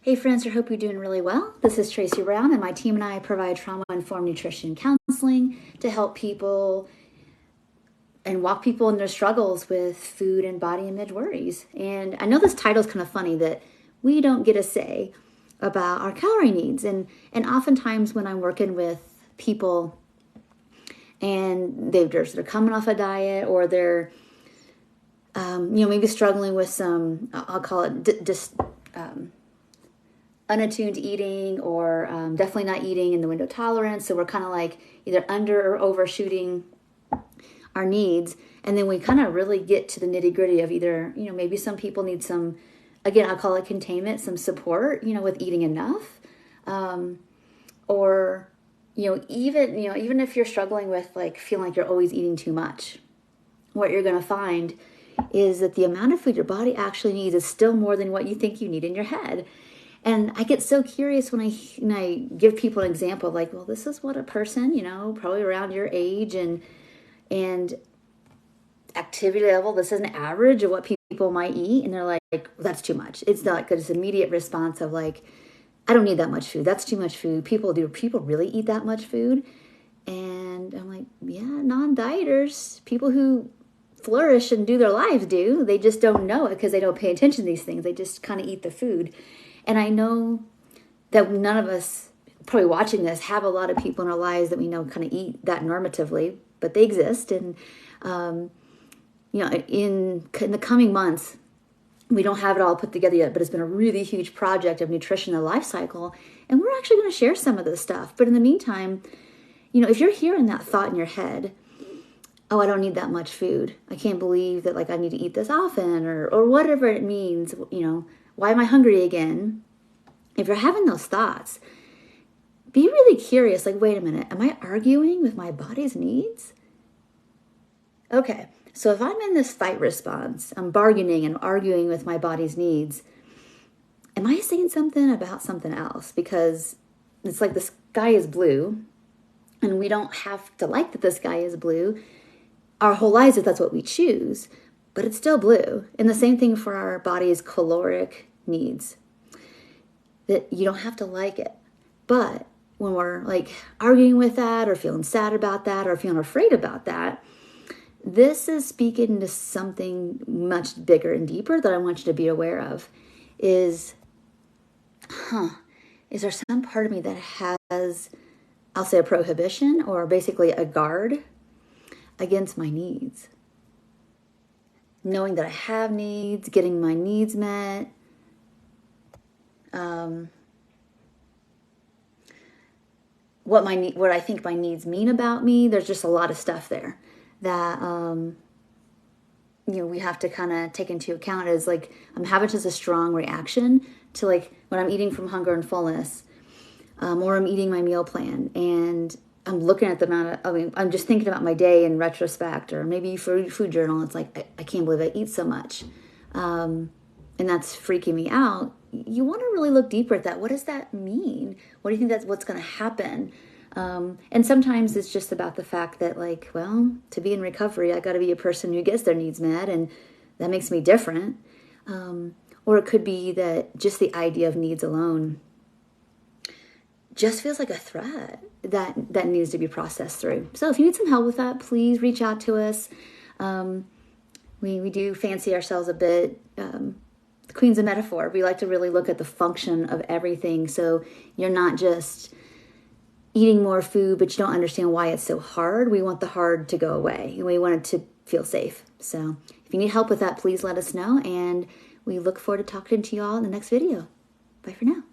Hey friends, I hope you're doing really well. This is Tracy Brown, and my team and I provide trauma-informed nutrition counseling to help people and walk people in their struggles with food and body image worries. And I know this title is kind of funny, that we don't get a say about our calorie needs. And oftentimes when I'm working with people and they're coming off a diet, or they're maybe struggling with some, I'll call it unattuned eating, or definitely not eating in the window tolerance. So we're kind of like either under or overshooting our needs. And then we kind of really get to the nitty gritty of either, maybe some people need some, again, I'll call it containment, some support, with eating enough. Or, even if you're struggling with like feeling like you're always eating too much, what you're going to find is that the amount of food your body actually needs is still more than what you think you need in your head. And I get so curious when I give people an example, like, well, this is what a person, probably around your age and activity level, this is an average of what people might eat. And they're like, well, that's too much. It's not like this immediate response of like, I don't need that much food. That's too much food. People really eat that much food? And I'm like, yeah, non-dieters, people who flourish and do their lives do. They just don't know it because they don't pay attention to these things. They just kind of eat the food. And I know that none of us probably watching this have a lot of people in our lives that we know kind of eat that normatively, but they exist. And, in the coming months, we don't have it all put together yet, but it's been a really huge project of nutrition and life cycle. And we're actually going to share some of this stuff. But in the meantime, if you're hearing that thought in your head, oh, I don't need that much food. I can't believe that I need to eat this often, or whatever it means, why am I hungry again? If you're having those thoughts, be really curious, wait a minute, am I arguing with my body's needs? Okay, so if I'm in this fight response, I'm bargaining and arguing with my body's needs, am I saying something about something else? Because it's like the sky is blue, and we don't have to like that the sky is blue our whole lives if that's what we choose, but it's still blue. And the same thing for our body's caloric needs, that you don't have to like it. But when we're arguing with that, or feeling sad about that, or feeling afraid about that, this is speaking to something much bigger and deeper that I want you to be aware of. Is there some part of me that has, I'll say, a prohibition, or basically a guard against my needs? Knowing that I have needs, getting my needs met, what I think my needs mean about me. There's just a lot of stuff there that we have to kind of take into account. As I'm having just a strong reaction to when I'm eating from hunger and fullness, or I'm eating my meal plan, and I'm looking at the amount of, I'm just thinking about my day in retrospect, or maybe for food journal. It's like, I can't believe I eat so much. And that's freaking me out. You want to really look deeper at that. What does that mean? What do you think that's what's going to happen? And sometimes it's just about the fact that to be in recovery, I got to be a person who gets their needs met, and that makes me different. Or it could be that just the idea of needs alone just feels like a threat that needs to be processed through. So if you need some help with that, please reach out to us. We do fancy ourselves a bit, the queens of metaphor. We like to really look at the function of everything. So you're not just eating more food, but you don't understand why it's so hard. We want the hard to go away, and we want it to feel safe. So if you need help with that, please let us know. And we look forward to talking to you all in the next video. Bye for now.